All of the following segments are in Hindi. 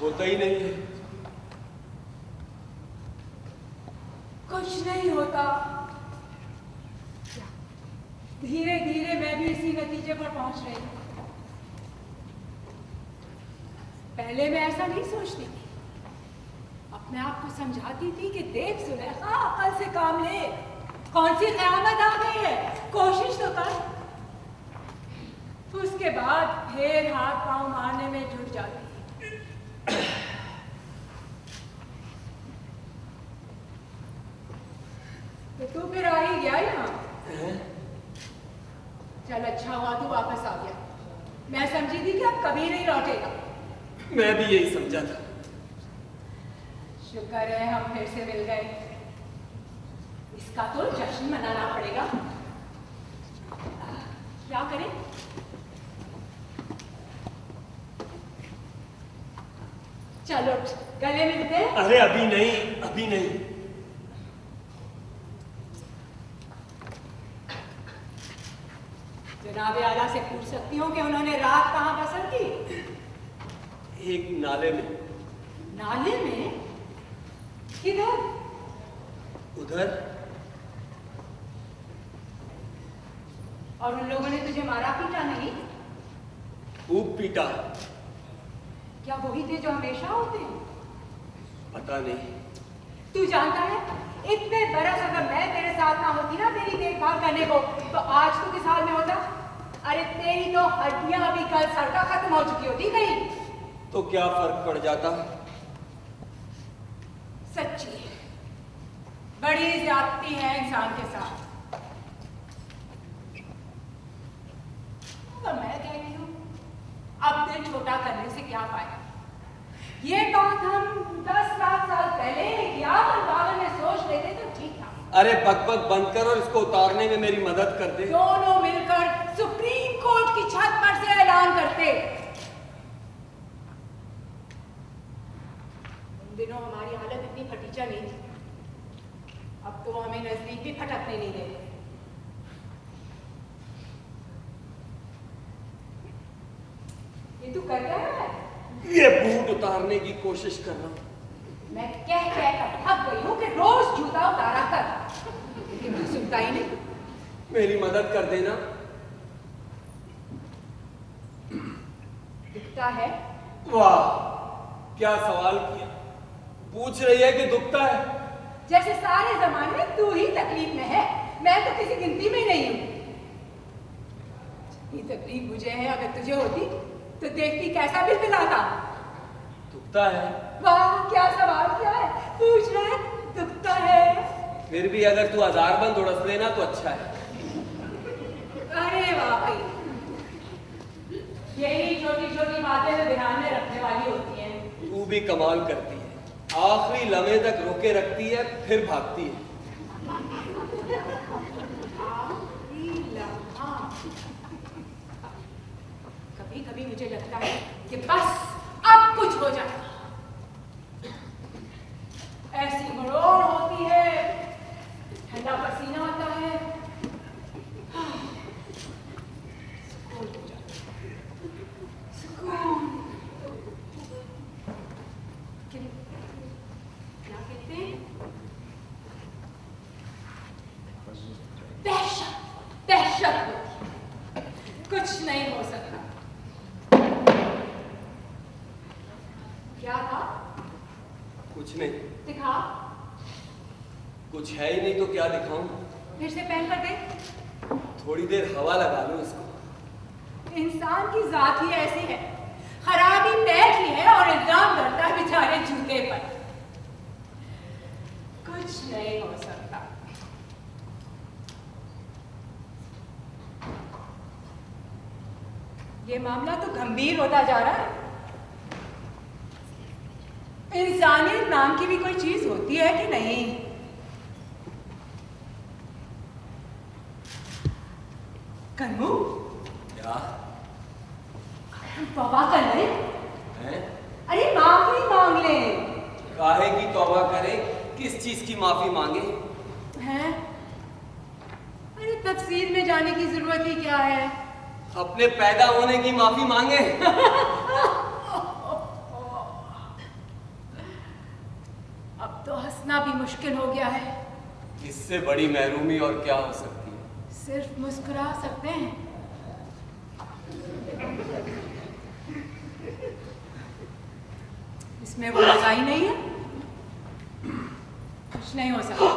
होता ही नहीं है। कुछ नहीं होता। धीरे धीरे मैं भी इसी नतीजे पर पहुंच रही हूं। पहले मैं ऐसा नहीं सोचती थी। अपने आप को समझाती थी कि देख सुलेखा, अकल से काम ले, कौन सी क़यामत आ गई है, कोशिश तो कर। उसके बाद फिर हाथ पांव मारने में जुट जाती। तो तू फिर आ ही गया यहाँ। चल अच्छा हुआ तू वापस आ गया। मैं समझी थी कि अब कभी नहीं लौटेगा। मैं भी यही समझा था। शुक्र है हम फिर से मिल गए। इसका तो जश्न मनाना पड़ेगा। क्या करें? चलो गले मिलते हैं। अरे अभी नहीं, अभी नहीं। जनाबे आला से पूछ सकती हूँ कि उन्होंने रात कहाँ बसर की? एक नाले में। नाले में? किधर? उधर। और उन लोगों ने तुझे मारा पीटा नहीं? खूब पीटा। क्या वही थे जो हमेशा होते हैं? पता नहीं। तू जानता है, इतने बरस अगर मैं तेरे साथ ना होती ना तेरी देखभाल करने को, तो आज तू किस हाल में होता? अरे तेरी तो हड्डियां अभी कल सड़का खत्म हो चुकी होती कहीं। तो क्या फर्क पड़ जाता? सच्ची बड़ी ज्यादती है इंसान के साथ। तो मैं कहती हूँ, अब दिल छोटा करने से क्या फायदा? ये बात हम 10 लाख साल पहले या बाबा में सोच लेते तो ठीक था। अरे बकबक बंद कर और इसको उतारने में मेरी मदद कर दे। दोनों मिलकर सुप्रीम कोर्ट की छत पर से ऐलान करते। उन दिनों हमारी हालत इतनी फटीचा नहीं थी। अब तो हमें नजदीक भी फटकने नहीं देते। ये तू कर क्या रहा है? ये बूट उतारने की कोशिश कर रहा हूं। मैं कह कर थक गई हूँ कि रोज जूता उतारा कर, लेकिन तू सुनता ही नहीं। मेरी मदद कर देना। दिखता है? वाह, क्या सवाल किया। पूछ रही है कि दुखता है? जैसे सारे जमाने में तू ही तकलीफ में है, मैं तो किसी गिनती में नहीं हूँ। ये तकलीफ मुझे है, अगर तुझे होती तो देखती कैसा बिलबिलाता। दुखता है? वाह क्या सवाल किया है, पूछ रहा है दुखता है। फिर भी अगर तू हजारबंद उड़स लेना तो अच्छा है। अरे वाह भाई, यही छोटी छोटी बातें तो ध्यान में रखने वाली होती हैं। तू भी कमाल करती है, आखिरी लम्हे तक रोके रखती है फिर भागती है। कभी कभी मुझे लगता है कि बस अब कुछ हो जाए। ऐसी मरोड़ होती है, ठंडा पसीना आता है, सुकून हो जाता है। सुकून। क्या कहते हैं? दहशत, दहशत होती है। कुछ नहीं हो सकता। क्या था? कुछ नहीं। दिखा। कुछ है ही नहीं तो क्या दिखाऊं? फिर से पहन कर देख। थोड़ी देर हवा लगा लूं इसको। इंसान की जात ही ऐसी है, खराबी पैर की है और इल्जाम करता है बेचारे जूते पर। कुछ नहीं हो सकता। ये मामला तो गंभीर होता जा रहा है। इंसानियत नाम की भी कोई चीज होती है कि नहीं? कन्नू, क्या? तौबा कर ले। हैं? अरे माफी मांग ले। काहे की तौबा करे? किस चीज की माफी मांगे? हैं? अरे तफसील में जाने की जरूरत ही क्या है? अपने पैदा होने की माफी मांगे। हंसना भी मुश्किल हो गया है। इससे बड़ी महरूमी और क्या हो सकती है? सिर्फ मुस्कुरा सकते हैं। इसमें वो मजा ही नहीं है। कुछ नहीं हो सकता।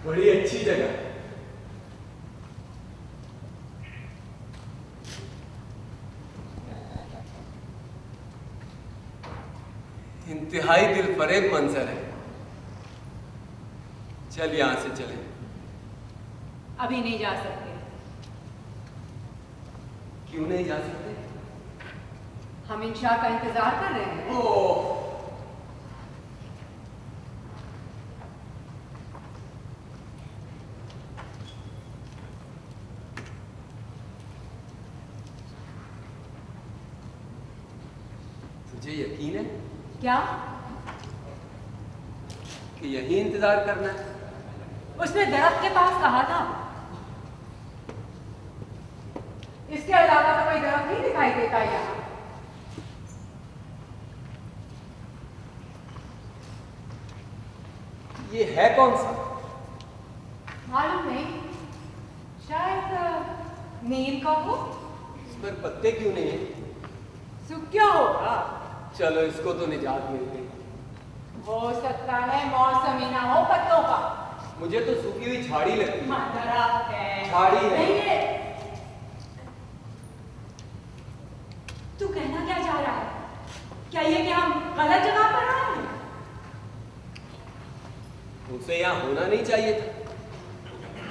बड़ी अच्छी जगह है। इंतहाई दिलफरेब मंजर है। चल यहां से चले। अभी नहीं जा सकते। क्यों नहीं जा सकते? हम इंशा का इंतजार कर रहे हैं। ओह, तुझे यकीन है क्या? कि यही इंतजार करना है? उसने दरख्त के पास कहा था। इसके अलावा तो कोई दरख्त नहीं दिखाई देता यहाँ। ये है कौन सा? मालूम नहीं, शायद नीम का हो। इस पर पत्ते क्यों नहीं है? सूख क्या होगा? चलो इसको तो निजात मिल गई। हो सकता है मौसम ही ना हो पत्तों का। मुझे तो सूखी हुई झाड़ी लगती है। दरख्त है। झाड़ी है। नहीं है। तू कहना क्या चाह रहा है? क्या ये कि हम गलत जगह पर आए हैं? उसे यहाँ होना नहीं चाहिए था।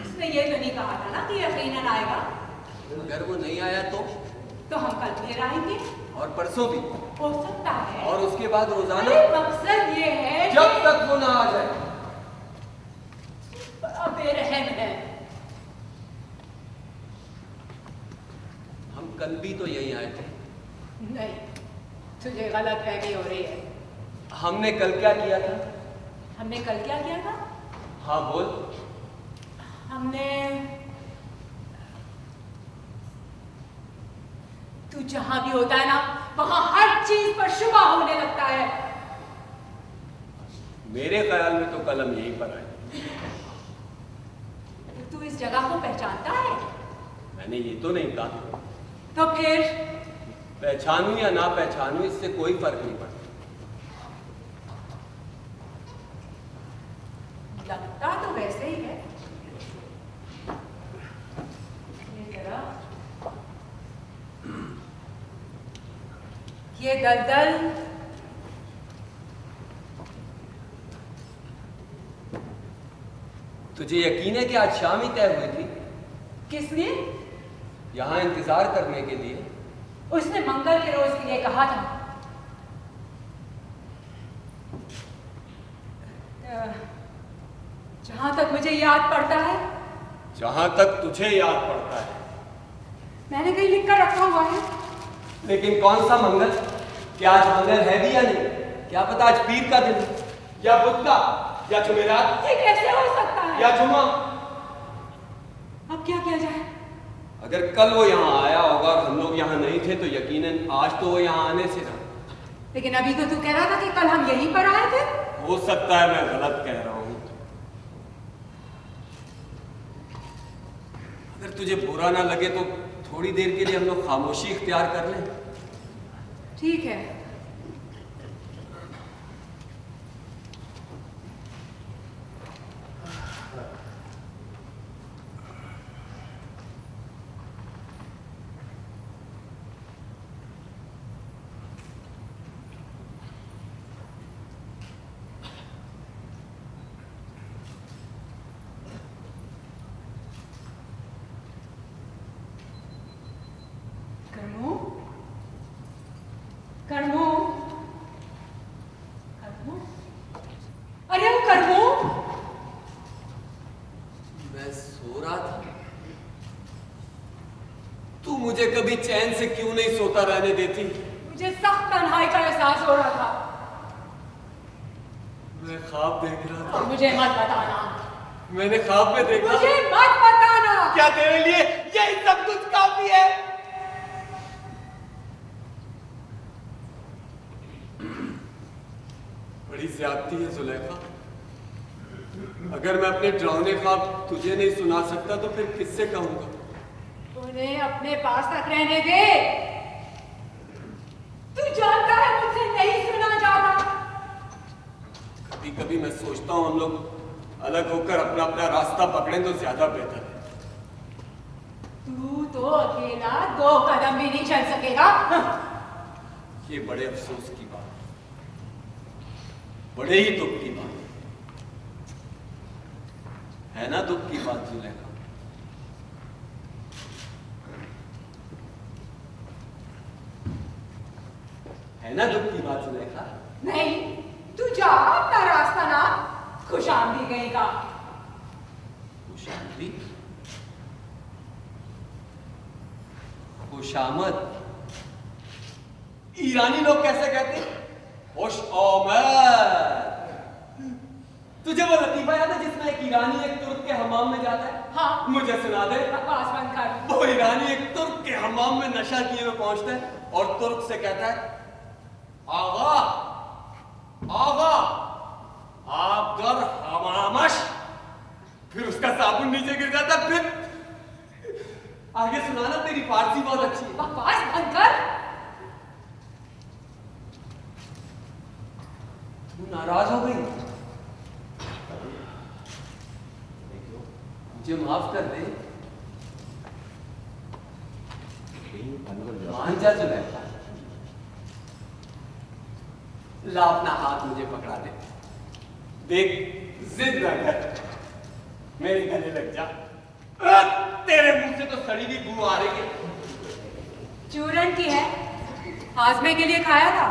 उसने ये तो नहीं कहा था ना कि यकीनन आएगा। अगर वो नहीं आया तो हम कल फिर आएंगे। और परसों भी। हो सकता है। और उसके बाद रोजाना। अरे मकसद ये है जब तक वो ना आ जाए। बेरहम है। हम कल भी तो यहीं आए थे। नहीं, तुझे गलतफहमी हो रही है। हमने कल क्या किया था? हमने कल क्या किया था? हाँ बोल। हमने तू जहां भी होता है ना, वहां हर चीज पर शुबा होने लगता है। मेरे ख्याल में तो कल हम यहीं पर आए। तू इस जगह को पहचानता है? मैंने ये तो नहीं कहा। तो फिर पहचानूं या ना पहचानूं इससे कोई फर्क नहीं पड़ता। लगता तो वैसे ही है। ये दलदल तुझे यकीन है कि आज शाम ही तय हुई थी? किस लिए? यहाँ इंतजार करने के लिए। उसने मंगल के रोज के लिए कहा था। जहां तक मुझे याद पड़ता है। जहां तक तुझे याद पड़ता है। मैंने कहीं लिख कर रखा हुआ है। लेकिन कौन सा मंगल? क्या आज मंगल है भी या नहीं? क्या पता आज पीर का दिन है, या बुध का, या जुमेरात। ये कैसे हो सकता है? या जुमा। अब क्या किया जाए? अगर कल वो यहाँ आया होगा और हम लोग यहाँ नहीं थे तो यकीनन आज तो वो यहाँ आने से रहा। लेकिन अभी तो तू कह रहा था कि कल हम यहीं पर आए थे। हो सकता है मैं गलत कह रहा हूँ। अगर तुझे बुरा ना लगे तो थोड़ी देर के लिए हम लोग खामोशी इख्तियार कर लें। ठीक है। कर्मो, कर्मो, अरे वो कर्मो, मैं सो रहा था। मुझे कभी चैन से क्यों नहीं सोता रहने देती? मुझे सख्त तन्हाई का एहसास हो रहा था। मैं ख्वाब देख रहा था। मुझे मत बताना। मैंने ख्वाब में देखा। मुझे मत बताना। क्या तेरे लिए यही सब कुछ काफी है? बड़ी ज्यादती है जुलेखा। अगर मैं अपने डरावने ख्वाब तुझे नहीं सुना सकता तो फिर किससे कहूंगा? उन्हें अपने पास तक रहने दे। तू जानता है मुझसे नहीं सुना जाता। कभी कभी मैं सोचता हूं हम लोग अलग होकर अपना अपना रास्ता पकड़ें तो ज्यादा बेहतर है। तू तो अकेला 2 कदम भी नहीं चल सकेगा। ये बड़े अफसोस की बात, बड़े ही दुख की बात है ना? दुख की बात जुलेखा। है ना दुख की बात जुलेखा? नहीं, तू जा अपना रास्ता ना। खुशामदी गई का। खुशामदी? खुशामद? ईरानी लोग कैसे कहते हैं? खुश आमद। तुझे वो लतीफा याद है जिसमें एक ईरानी एक तुर्क के हमाम में जाता है? हाँ। मुझे सुना दे। बकवास बंद कर। वो ईरानी एक तुर्क के हमाम में नशा किए हुए पहुंचता है और तुर्क से कहता है, आगा आगा आप दर हमामश। फिर उसका साबुन नीचे गिर जाता। फिर आगे सुनाना, तेरी फारसी बहुत अच्छी है। बकवास बंद कर। तू नाराज हो गई? मुझे माफ कर दे। मान जा जुलेखा। ला अपना हाथ मुझे पकड़ा दे। देख, जिद न कर, मेरे गले लग जा। तेरे मुंह से तो सड़ी हुई बू आ रही है। चूरन की है, हाजमे के लिए खाया था।